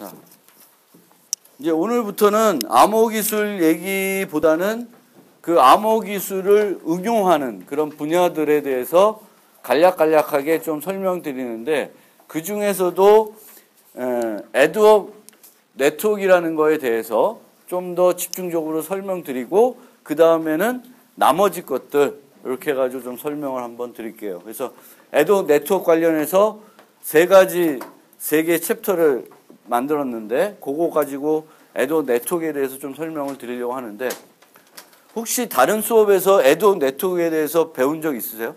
자, 이제 오늘부터는 암호 기술 얘기보다는 그 암호 기술을 응용하는 그런 분야들에 대해서 간략간략하게 좀 설명드리는데, 그 중에서도 에드워크 네트워크라는 거에 대해서 좀 더 집중적으로 설명드리고, 그 다음에는 나머지 것들 이렇게 해가지고 좀 설명을 한번 드릴게요. 그래서 에드워크 네트워크 관련해서 세 개 챕터를 만들었는데, 그거 가지고 에드워크 네트워크에 대해서 좀 설명을 드리려고 하는데, 혹시 다른 수업에서 에드워크 네트워크에 대해서 배운 적 있으세요?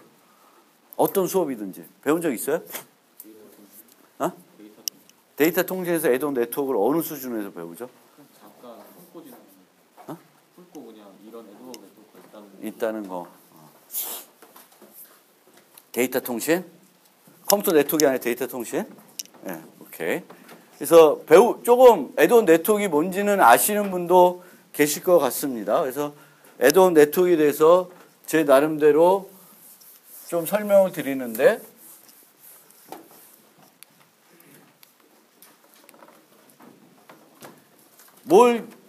어떤 수업이든지 배운 적 있어요? 데이터 통신에서 에드워크 네트워크를 어느 수준에서 배우죠? 잠깐 훑고 지나는 훑고 그냥 이런 에드워크 네트워크가 있다는 거. 데이터 통신? 컴퓨터 네트워크가 아니라 데이터 통신? 네, 오케이. 그래서 조금 에드워크 네트워크가 뭔지는 아시는 분도 계실 것 같습니다. 그래서 에드워크 네트워크에 대해서 제 나름대로 좀 설명을 드리는데,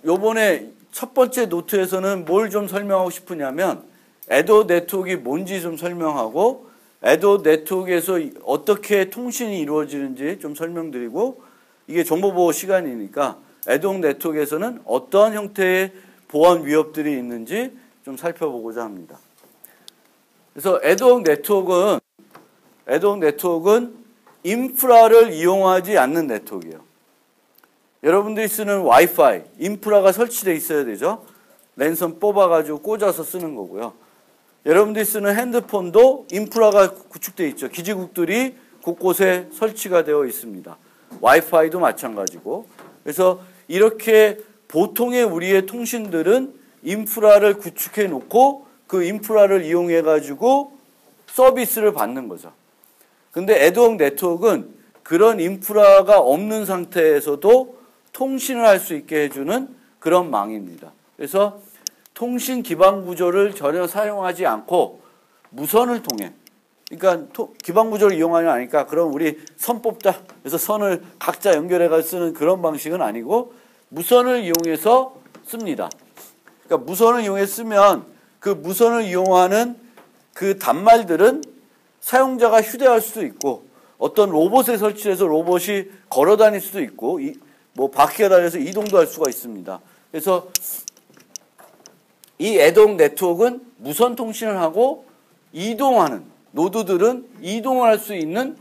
요번에 첫 번째 노트에서는 뭘 좀 설명하고 싶으냐면, 에드워크 네트워크가 뭔지 좀 설명하고, 에드워크 네트워크에서 어떻게 통신이 이루어지는지 좀 설명드리고, 이게 정보보호 시간이니까 에드워크 네트워크에서는 어떠한 형태의 보안 위협들이 있는지 좀 살펴보고자 합니다. 그래서 에드워크 네트워크는 인프라를 이용하지 않는 네트워크예요. 여러분들이 쓰는 와이파이, 인프라가 설치되어 있어야 되죠. 랜선 뽑아가지고 꽂아서 쓰는 거고요. 여러분들이 쓰는 핸드폰도 인프라가 구축되어 있죠. 기지국들이 곳곳에 설치가 되어 있습니다. 와이파이도 마찬가지고. 그래서 이렇게 보통의 우리의 통신들은 인프라를 구축해 놓고 그 인프라를 이용해 가지고 서비스를 받는 거죠. 근데 에드워크 네트워크는 그런 인프라가 없는 상태에서도 통신을 할 수 있게 해주는 그런 망입니다. 그래서 통신 기반 구조를 전혀 사용하지 않고 무선을 통해, 그러니까 기반 구조를 이용하지 않으니까 그럼 우리 선 뽑자, 그래서 선을 각자 연결해서 쓰는 그런 방식은 아니고 무선을 이용해서 씁니다. 그러니까 무선을 이용해서 쓰면 그 무선을 이용하는 그 단말들은 사용자가 휴대할 수도 있고, 어떤 로봇에 설치해서 로봇이 걸어 다닐 수도 있고, 뭐 바퀴가 달려서 이동도 할 수가 있습니다. 그래서 이 에드워크 네트워크는 무선 통신을 하고 이동하는 노드들은 이동을 할 수 있는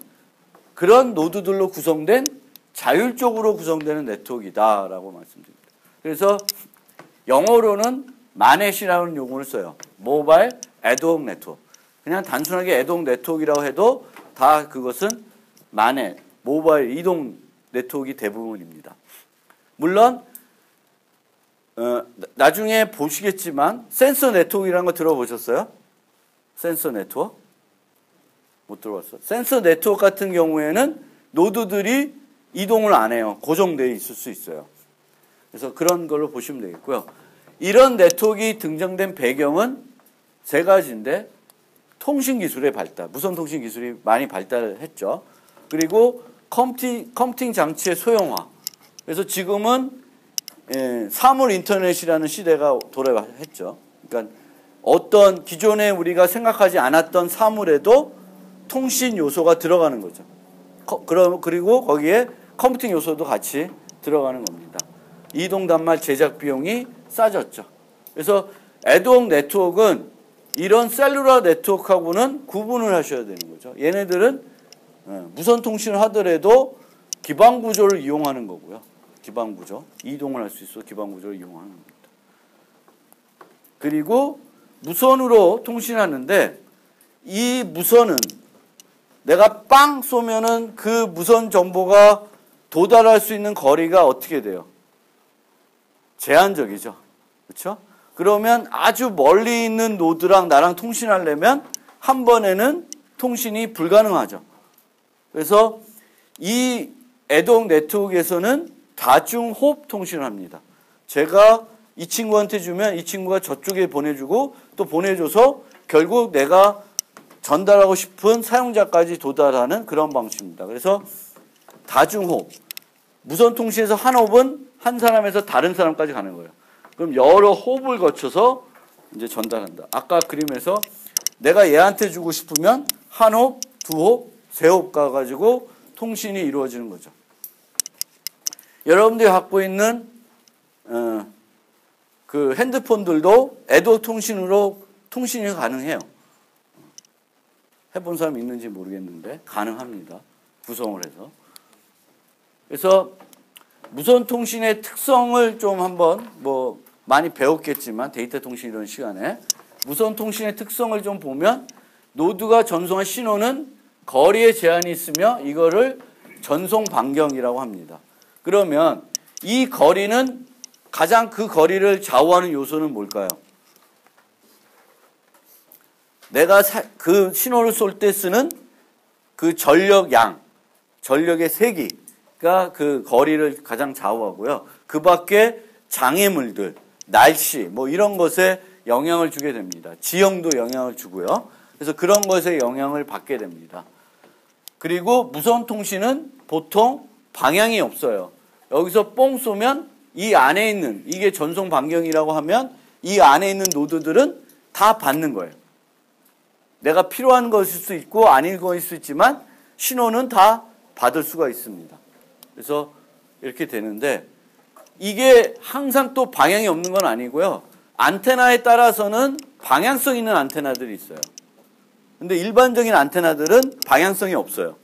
그런 노드들로 구성된 자율적으로 구성되는 네트워크이다라고 말씀드립니다. 그래서 영어로는 마넷이라는 용어를 써요. 모바일 에드워크 네트워크. 그냥 단순하게 에드워크 네트워크라고 해도 다 그것은 마넷, 모바일 이동 네트워크가 대부분입니다. 물론 나중에 보시겠지만 센서 네트워크라는 거 들어보셨어요? 센서 네트워크? 못 들어봤어요. 센서 네트워크 같은 경우에는 노드들이 이동을 안 해요. 고정되어 있을 수 있어요. 그래서 그런 걸로 보시면 되겠고요. 이런 네트워크가 등장된 배경은 세 가지인데, 통신 기술의 발달, 무선 통신 기술이 많이 발달했죠. 그리고 컴퓨팅 장치의 소형화. 그래서 지금은 사물 인터넷이라는 시대가 도래했죠. 그러니까 어떤 기존에 우리가 생각하지 않았던 사물에도 통신 요소가 들어가는 거죠. 그리고 거기에 컴퓨팅 요소도 같이 들어가는 겁니다. 이동 단말 제작 비용이 싸졌죠. 그래서 에드워크 네트워크는 이런 셀룰러 네트워크하고는 구분을 하셔야 되는 거죠. 얘네들은 무선 통신을 하더라도 기반 구조를 이용하는 거고요. 기반 구조, 이동을 할 수 있어 기반 구조를 이용하는 겁니다. 그리고 무선으로 통신하는데, 이 무선은 내가 빵 쏘면은 그 무선 정보가 도달할 수 있는 거리가 어떻게 돼요? 제한적이죠. 그렇죠? 그러면 아주 멀리 있는 노드랑 나랑 통신하려면 한 번에는 통신이 불가능하죠. 그래서 이 에드워크 네트워크에서는 다중호흡 통신을 합니다. 제가 이 친구한테 주면 이 친구가 저쪽에 보내주고 또 보내줘서 결국 내가 전달하고 싶은 사용자까지 도달하는 그런 방식입니다. 그래서 다중호흡. 무선 통신에서 한 홉은 한 사람에서 다른 사람까지 가는 거예요. 그럼 여러 홉을 거쳐서 이제 전달한다. 아까 그림에서 내가 얘한테 주고 싶으면 한 홉, 두 홉, 세 홉 가가지고 통신이 이루어지는 거죠. 여러분들이 갖고 있는 그 핸드폰들도 애도 통신으로 통신이 가능해요. 해본 사람 있는지 모르겠는데 가능합니다. 구성을 해서. 그래서 무선 통신의 특성을 좀 한번 뭐 많이 배웠겠지만 데이터 통신 이런 시간에 무선 통신의 특성을 좀 보면 노드가 전송한 신호는 거리에 제한이 있으며 이거를 전송 반경이라고 합니다. 그러면 이 거리는 가장 그 거리를 좌우하는 요소는 뭘까요? 내가 그 신호를 쏠 때 쓰는 그 전력 양, 전력의 세기가 그 거리를 가장 좌우하고요. 그 밖에 장애물들, 날씨 뭐 이런 것에 영향을 주게 됩니다. 지형도 영향을 주고요. 그래서 그런 것에 영향을 받게 됩니다. 그리고 무선 통신은 보통 방향이 없어요. 여기서 뽕 쏘면 이 안에 있는 이게 전송 반경이라고 하면 이 안에 있는 노드들은 다 받는 거예요. 내가 필요한 것일 수 있고 아닌 것일 수 있지만 신호는 다 받을 수가 있습니다. 그래서 이렇게 되는데 이게 항상 또 방향이 없는 건 아니고요. 안테나에 따라서는 방향성 있는 안테나들이 있어요. 근데 일반적인 안테나들은 방향성이 없어요.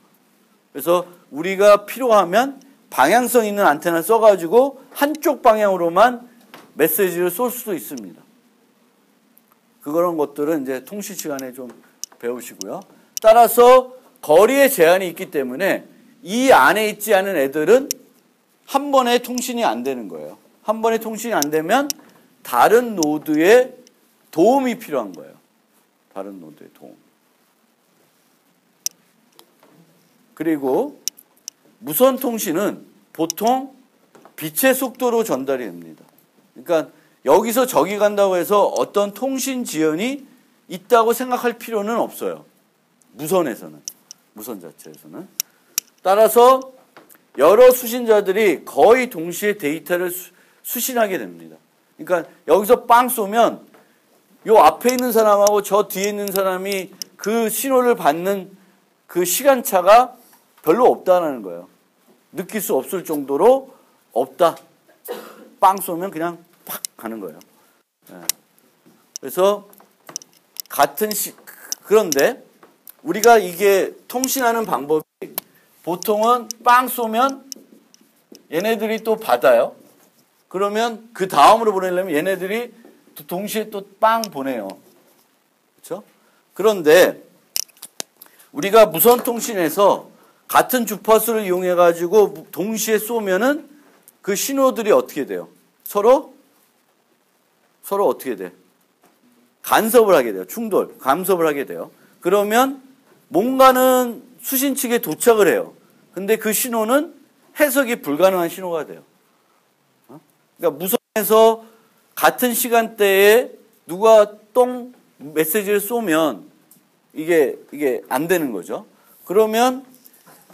그래서 우리가 필요하면 방향성 있는 안테나 써가지고 한쪽 방향으로만 메시지를 쏠 수도 있습니다. 그런 것들은 이제 통신 시간에 좀 배우시고요. 따라서 거리에 제한이 있기 때문에 이 안에 있지 않은 애들은 한 번에 통신이 안 되는 거예요. 한 번에 통신이 안 되면 다른 노드에 도움이 필요한 거예요. 다른 노드의 도움. 그리고 무선 통신은 보통 빛의 속도로 전달이 됩니다. 그러니까 여기서 저기 간다고 해서 어떤 통신 지연이 있다고 생각할 필요는 없어요. 무선에서는. 무선 자체에서는. 따라서 여러 수신자들이 거의 동시에 데이터를 수신하게 됩니다. 그러니까 여기서 빵 쏘면 요 앞에 있는 사람하고 저 뒤에 있는 사람이 그 신호를 받는 그 시간차가 별로 없다는 거예요. 느낄 수 없을 정도로 없다. 빵 쏘면 그냥 팍 가는 거예요. 그래서 그런데 우리가 이게 통신하는 방법이 보통은 빵 쏘면 얘네들이 또 받아요. 그러면 그 다음으로 보내려면 얘네들이 또 동시에 또 빵 보내요. 그렇죠? 그런데 우리가 무선 통신에서 같은 주파수를 이용해 가지고 동시에 쏘면은 그 신호들이 어떻게 돼요? 서로 어떻게 돼? 간섭을 하게 돼요. 충돌, 간섭을 하게 돼요. 그러면 뭔가는 수신 측에 도착을 해요. 근데 그 신호는 해석이 불가능한 신호가 돼요. 그러니까 무선에서 같은 시간대에 누가 똥 메시지를 쏘면 이게 안 되는 거죠. 그러면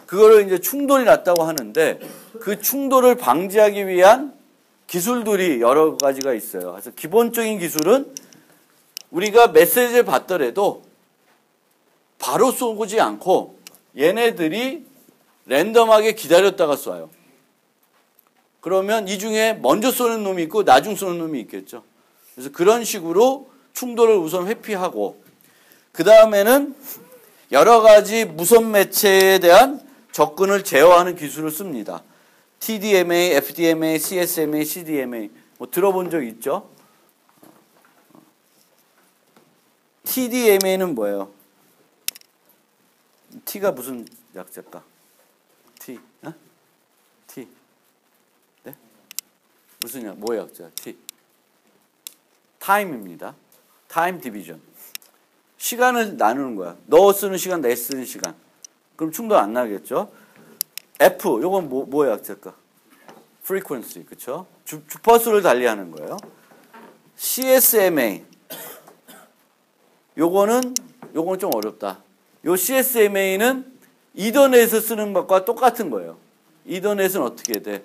그거를 이제 충돌이 났다고 하는데 그 충돌을 방지하기 위한 기술들이 여러 가지가 있어요. 그래서 기본적인 기술은 우리가 메시지를 받더라도 바로 쏘지 않고 얘네들이 랜덤하게 기다렸다가 쏴요. 그러면 이 중에 먼저 쏘는 놈이 있고 나중 쏘는 놈이 있겠죠. 그래서 그런 식으로 충돌을 우선 회피하고 그 다음에는 여러 가지 무선 매체에 대한 접근을 제어하는 기술을 씁니다. TDMA, FDMA, CSMA, CDMA 뭐 들어본 적 있죠? TDMA는 뭐예요? T가 무슨 약자일까? T, 어? T, 네? 무슨 뭐 약자? T. 타임입니다. 타임 디비전. 시간을 나누는 거야. 너 쓰는 시간, 내 쓰는 시간. 그럼 충돌 안 나겠죠? F, 요건 뭐의 약자일까? frequency, 그쵸? 주파수를 달리하는 거예요. CSMA. 요거는 좀 어렵다. 요 CSMA는 이더넷에서 쓰는 것과 똑같은 거예요. 이더넷은 어떻게 돼?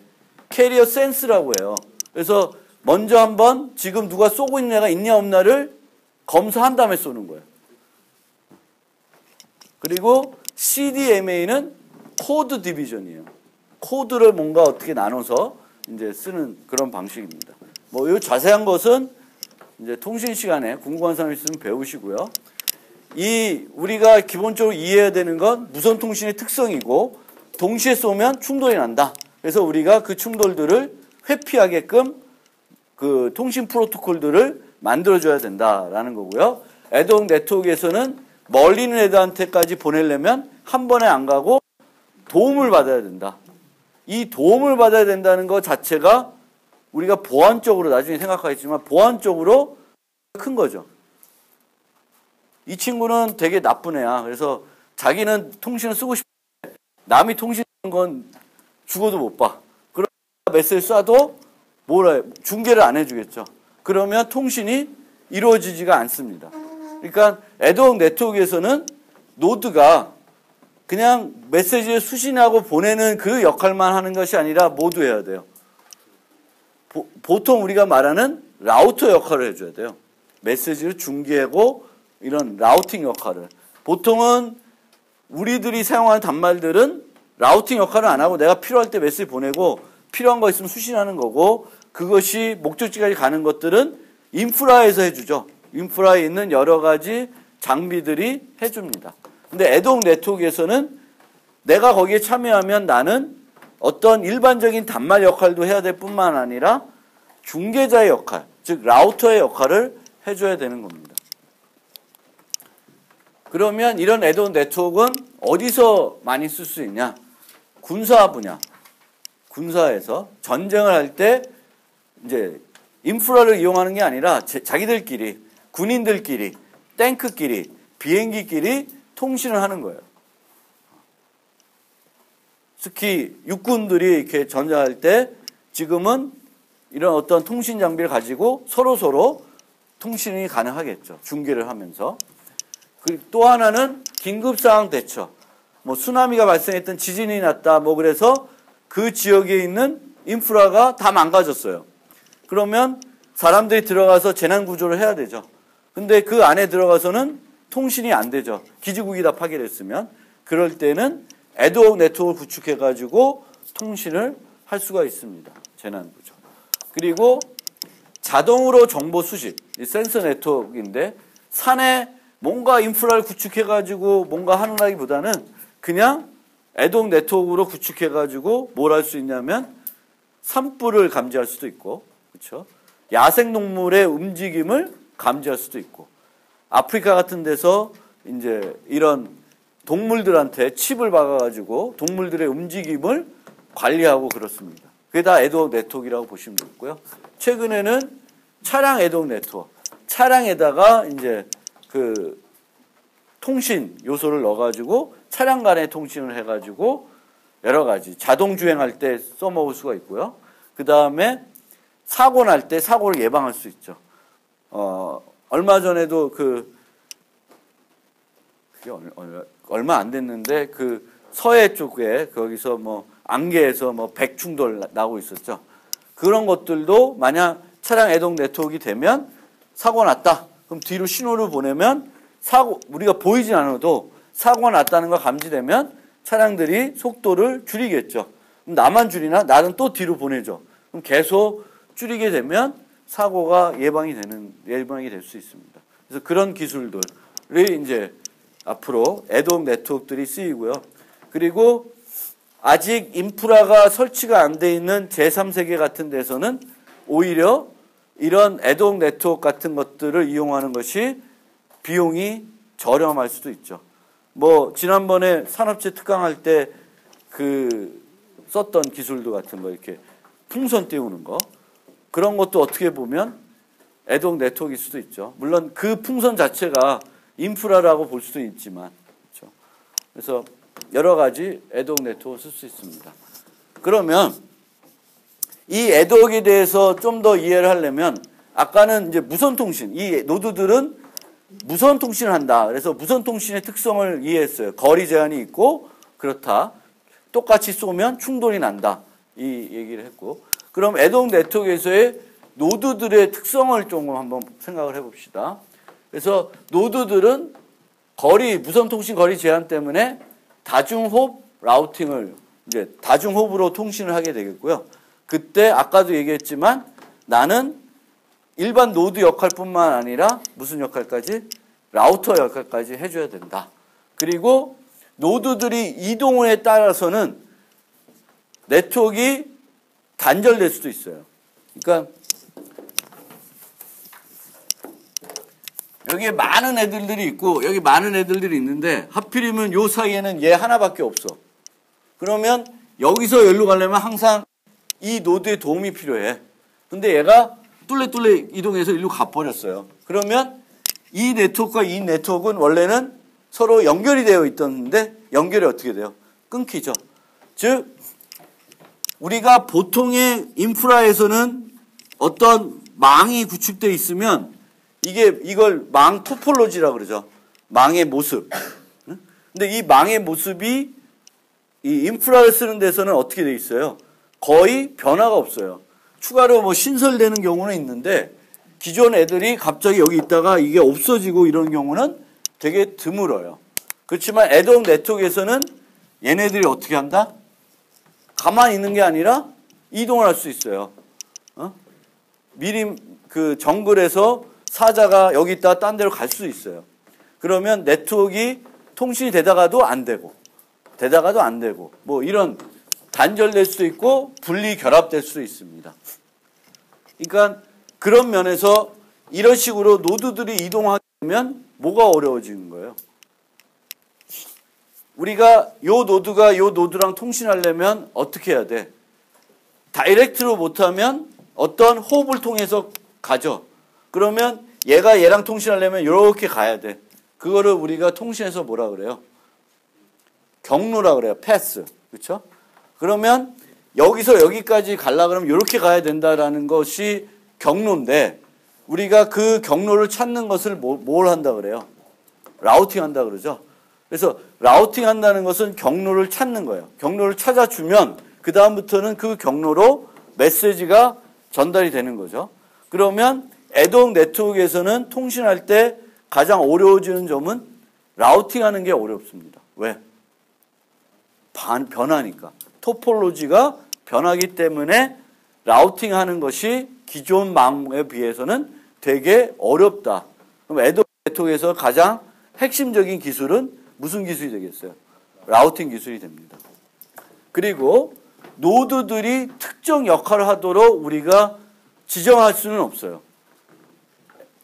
캐리어 센스라고 해요. 그래서 먼저 한번 지금 누가 쏘고 있는 애가 있냐 없냐를 검사한 다음에 쏘는 거예요. 그리고 CDMA는 코드 디비전이에요. 코드를 뭔가 어떻게 나눠서 이제 쓰는 그런 방식입니다. 뭐 이 자세한 것은 이제 통신 시간에 궁금한 사람 있으면 배우시고요. 이 우리가 기본적으로 이해해야 되는 건 무선 통신의 특성이고 동시에 쏘면 충돌이 난다. 그래서 우리가 그 충돌들을 회피하게끔 그 통신 프로토콜들을 만들어줘야 된다라는 거고요. 애드옥 네트워크에서는 멀리 있는 애들한테까지 보내려면 한 번에 안 가고 도움을 받아야 된다. 이 도움을 받아야 된다는 것 자체가 우리가 보안적으로 나중에 생각하겠지만 보안적으로 큰 거죠. 이 친구는 되게 나쁜 애야. 그래서 자기는 통신을 쓰고 싶은데 남이 통신하는 건 죽어도 못 봐. 그러면 메시지 쏴도 중계를 안 해주겠죠. 그러면 통신이 이루어지지가 않습니다. 그러니까 애드옥 네트워크에서는 노드가 그냥 메시지를 수신하고 보내는 그 역할만 하는 것이 아니라 모두 해야 돼요. 보통 우리가 말하는 라우터 역할을 해줘야 돼요. 메시지를 중계하고 이런 라우팅 역할을. 보통은 우리들이 사용하는 단말들은 라우팅 역할을 안 하고 내가 필요할 때 메시지 보내고 필요한 거 있으면 수신하는 거고 그것이 목적지까지 가는 것들은 인프라에서 해주죠. 인프라에 있는 여러 가지 장비들이 해줍니다. 근데 애드옥 네트워크에서는 내가 거기에 참여하면 나는 어떤 일반적인 단말 역할도 해야 될 뿐만 아니라 중개자의 역할, 즉 라우터의 역할을 해줘야 되는 겁니다. 그러면 이런 애드옥 네트워크는 어디서 많이 쓸 수 있냐? 군사 분야, 군사에서 전쟁을 할 때 이제 인프라를 이용하는 게 아니라 자기들끼리, 군인들끼리, 탱크끼리, 비행기끼리 통신을 하는 거예요. 특히 육군들이 이렇게 전쟁할 때 지금은 이런 어떤 통신 장비를 가지고 서로 통신이 가능하겠죠. 중계를 하면서. 또 하나는 긴급상황 대처. 뭐 쓰나미가 발생했던 지진이 났다. 뭐 그래서 그 지역에 있는 인프라가 다 망가졌어요. 그러면 사람들이 들어가서 재난 구조를 해야 되죠. 근데 그 안에 들어가서는 통신이 안 되죠. 기지국이 다 파괴됐으면. 그럴 때는 애드옥 네트워크를 구축해가지고 통신을 할 수가 있습니다. 재난 구조. 그리고 자동으로 정보 수집. 이 센서 네트워크인데 산에 뭔가 인프라를 구축해가지고 뭔가 하느라기보다는 그냥 애드옥 네트워크로 구축해가지고 뭘 할 수 있냐면 산불을 감지할 수도 있고, 그렇죠? 야생동물의 움직임을 감지할 수도 있고, 아프리카 같은 데서 이제 이런 동물들한테 칩을 박아가지고 동물들의 움직임을 관리하고 그렇습니다. 그게 다 애드옥 네트워크라고 보시면 되고요. 최근에는 차량 애드옥 네트워크, 차량에다가 이제 그 통신 요소를 넣어가지고 차량 간의 통신을 해가지고 여러 가지 자동 주행할 때 써먹을 수가 있고요. 그 다음에 사고 날 때 사고를 예방할 수 있죠. 얼마 전에도 그게 얼마 안 됐는데 그 서해 쪽에 거기서 뭐 안개에서 뭐 백충돌 나고 있었죠. 그런 것들도 만약 차량 애드옥 네트워크가 되면 사고 났다. 그럼 뒤로 신호를 보내면 우리가 보이진 않아도 사고가 났다는 걸 감지되면 차량들이 속도를 줄이겠죠. 그럼 나만 줄이나? 나는 또 뒤로 보내죠. 그럼 계속 줄이게 되면 사고가 예방이 될 수 있습니다. 그래서 그런 기술들이 이제 앞으로 애드옥 네트워크들이 쓰이고요. 그리고 아직 인프라가 설치가 안 돼 있는 제3세계 같은 데서는 오히려 이런 애드옥 네트워크 같은 것들을 이용하는 것이 비용이 저렴할 수도 있죠. 뭐 지난번에 산업체 특강할 때 그 썼던 기술도 같은 거 이렇게 풍선 띄우는 거 그런 것도 어떻게 보면 애드옥 네트워크일 수도 있죠. 물론 그 풍선 자체가 인프라라고 볼 수도 있지만 그렇죠. 그래서 여러 가지 애드옥 네트워크 쓸 수 있습니다. 그러면 이 애드옥에 대해서 좀 더 이해를 하려면 아까는 이제 무선 통신, 이 노드들은 무선 통신을 한다. 그래서 무선 통신의 특성을 이해했어요. 거리 제한이 있고 그렇다. 똑같이 쏘면 충돌이 난다. 이 얘기를 했고. 그럼 애동 네트워크에서의 노드들의 특성을 조금 한번 생각을 해봅시다. 그래서 노드들은 무선 통신 거리 제한 때문에 다중홉 라우팅을 이제 다중홉으로 통신을 하게 되겠고요. 그때 아까도 얘기했지만 나는 일반 노드 역할뿐만 아니라 무슨 역할까지? 라우터 역할까지 해줘야 된다. 그리고 노드들이 이동에 따라서는 네트워크가 단절될 수도 있어요. 그러니까 여기에 많은 애들이 있고 여기 많은 애들이 있는데 하필이면 요 사이에는 얘 하나밖에 없어. 그러면 여기서 여기로 가려면 항상 이 노드의 도움이 필요해. 근데 얘가 뚫레 이동해서 일로 가버렸어요. 그러면 이 네트워크와 이 네트워크는 원래는 서로 연결이 되어 있었는데 연결이 어떻게 돼요? 끊기죠. 즉 우리가 보통의 인프라에서는 어떤 망이 구축되어 있으면 이걸 망 토폴로지라고 그러죠. 망의 모습. 근데 이 망의 모습이 이 인프라를 쓰는 데서는 어떻게 돼 있어요? 거의 변화가 없어요. 추가로 뭐 신설되는 경우는 있는데 기존 애들이 갑자기 여기 있다가 이게 없어지고 이런 경우는 되게 드물어요. 그렇지만 애동 네트워크에서는 얘네들이 어떻게 한다? 가만히 있는 게 아니라 이동을 할 수 있어요. 미리 그 정글에서 사자가 여기 있다가 딴 데로 갈 수 있어요. 그러면 네트워크가 통신이 되다가도 안 되고 뭐 이런 단절될 수도 있고 분리 결합될 수도 있습니다. 그러니까 그런 면에서 이런 식으로 노드들이 이동하게 되면 뭐가 어려워지는 거예요? 우리가 요 노드가 요 노드랑 통신하려면 어떻게 해야 돼? 다이렉트로 못하면 어떤 호흡을 통해서 가죠. 그러면 얘가 얘랑 통신하려면 이렇게 가야 돼. 그거를 우리가 통신해서 뭐라 그래요? 경로라 그래요. 패스. 그렇죠? 그러면 여기서 여기까지 가려고 그러면 이렇게 가야 된다라는 것이 경로인데 우리가 그 경로를 찾는 것을 뭘 한다 그래요? 라우팅 한다 그러죠. 그래서 라우팅 한다는 것은 경로를 찾는 거예요. 경로를 찾아주면 그 다음부터는 그 경로로 메시지가 전달이 되는 거죠. 그러면 애동 네트워크에서는 통신할 때 가장 어려워지는 점은 라우팅하는 게 어렵습니다. 왜? 변하니까. 토폴로지가 변하기 때문에 라우팅하는 것이 기존 망에 비해서는 되게 어렵다. 그럼 애동 네트워크에서 가장 핵심적인 기술은 무슨 기술이 되겠어요? 라우팅 기술이 됩니다. 그리고 노드들이 특정 역할을 하도록 우리가 지정할 수는 없어요.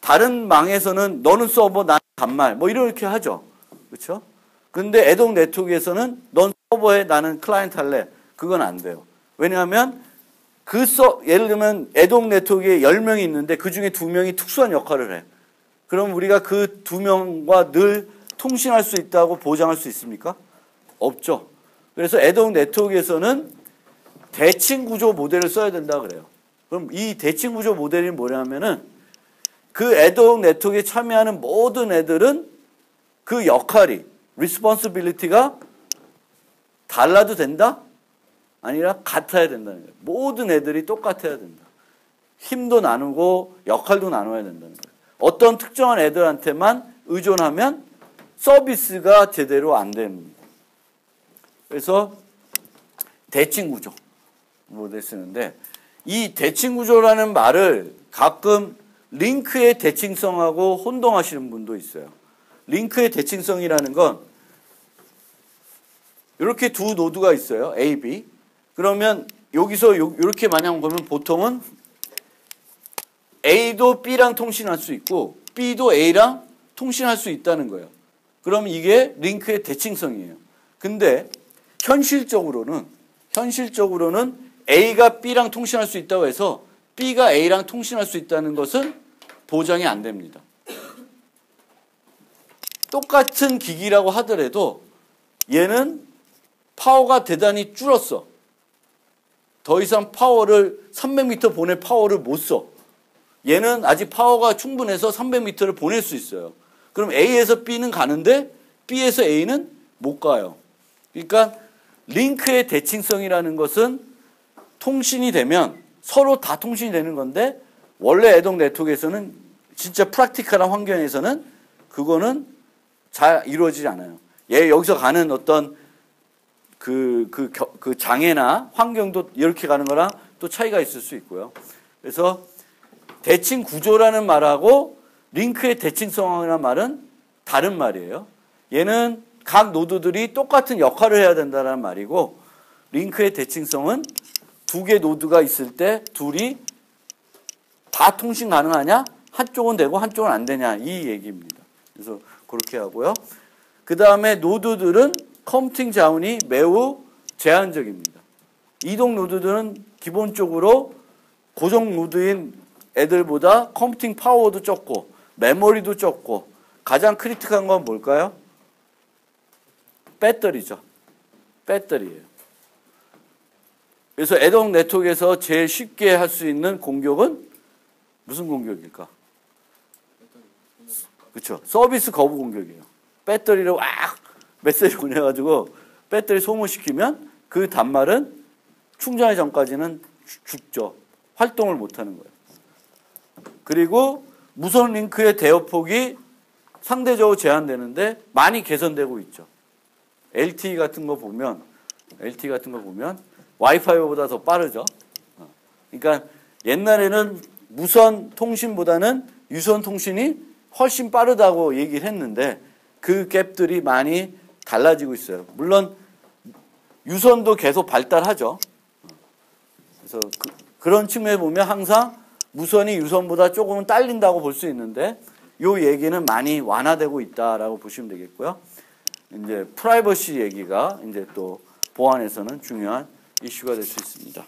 다른 망에서는 너는 서버, 나는 단말 뭐 이렇게 하죠. 그렇죠? 근데 애동 네트워크에서는 넌 서버에 나는 클라이언트 할래. 그건 안 돼요. 왜냐하면 예를 들면 애동 네트워크에 10명이 있는데 그중에 2명이 특수한 역할을 해. 그럼 우리가 그 2명과 늘 통신할 수 있다고 보장할 수 있습니까? 없죠. 그래서 애동 네트워크에서는 대칭 구조 모델을 써야 된다 그래요. 그럼 이 대칭 구조 모델이 뭐냐면은 그 애동 네트워크에 참여하는 모든 애들은 그 역할이 responsibility가 달라도 된다? 아니라 같아야 된다는 거예요. 모든 애들이 똑같아야 된다. 힘도 나누고 역할도 나눠야 된다는 거예요. 어떤 특정한 애들한테만 의존하면 서비스가 제대로 안 됩니다. 그래서 대칭 구조 모델 쓰는데 이 대칭 구조라는 말을 가끔 링크의 대칭성하고 혼동하시는 분도 있어요. 링크의 대칭성이라는 건 이렇게 두 노드가 있어요. A, B. 그러면 여기서 이렇게 마냥 보면 보통은 A도 B랑 통신할 수 있고 B도 A랑 통신할 수 있다는 거예요. 그럼 이게 링크의 대칭성이에요. 근데 현실적으로는 A가 B랑 통신할 수 있다고 해서 B가 A랑 통신할 수 있다는 것은 보장이 안 됩니다. 똑같은 기기라고 하더라도 얘는 파워가 대단히 줄었어. 더 이상 파워를 300m 보낼 파워를 못 써. 얘는 아직 파워가 충분해서 300m를 보낼 수 있어요. 그럼 A에서 B는 가는데 B에서 A는 못 가요. 그러니까 링크의 대칭성이라는 것은 통신이 되면 서로 다 통신이 되는 건데 원래 애동 네트워크에서는 진짜 프랙티컬한 환경에서는 그거는 잘 이루어지지 않아요. 여기서 가는 어떤 그 장애나 환경도 이렇게 가는 거랑 또 차이가 있을 수 있고요. 그래서 대칭 구조라는 말하고 링크의 대칭성이라는 말은 다른 말이에요. 얘는 각 노드들이 똑같은 역할을 해야 된다는 말이고 링크의 대칭성은 두 개 노드가 있을 때 둘이 다 통신 가능하냐? 한쪽은 되고 한쪽은 안 되냐? 이 얘기입니다. 그래서 그렇게 하고요. 그 다음에 노드들은 컴퓨팅 자원이 매우 제한적입니다. 이동 노드들은 기본적으로 고정 노드인 애들보다 컴퓨팅 파워도 적고 메모리도 적고 가장 크리티컬한 건 뭘까요? 배터리죠. 배터리예요. 그래서 애동 네트워크에서 제일 쉽게 할 수 있는 공격은 무슨 공격일까? 그렇죠. 서비스 거부 공격이에요. 배터리를 왁 메시지 보내가지고 배터리 소모시키면 그 단말은 충전하기 전까지는 죽죠. 활동을 못하는 거예요. 그리고 무선 링크의 대역폭이 상대적으로 제한되는데 많이 개선되고 있죠. LTE 같은 거 보면 와이파이보다 더 빠르죠. 그러니까 옛날에는 무선 통신보다는 유선 통신이 훨씬 빠르다고 얘기를 했는데 그 갭들이 많이 달라지고 있어요. 물론 유선도 계속 발달하죠. 그래서 그런 측면에 보면 항상 무선이 유선보다 조금은 딸린다고 볼 수 있는데 이 얘기는 많이 완화되고 있다라고 보시면 되겠고요. 이제 프라이버시 얘기가 이제 또 보안에서는 중요한 이슈가 될 수 있습니다.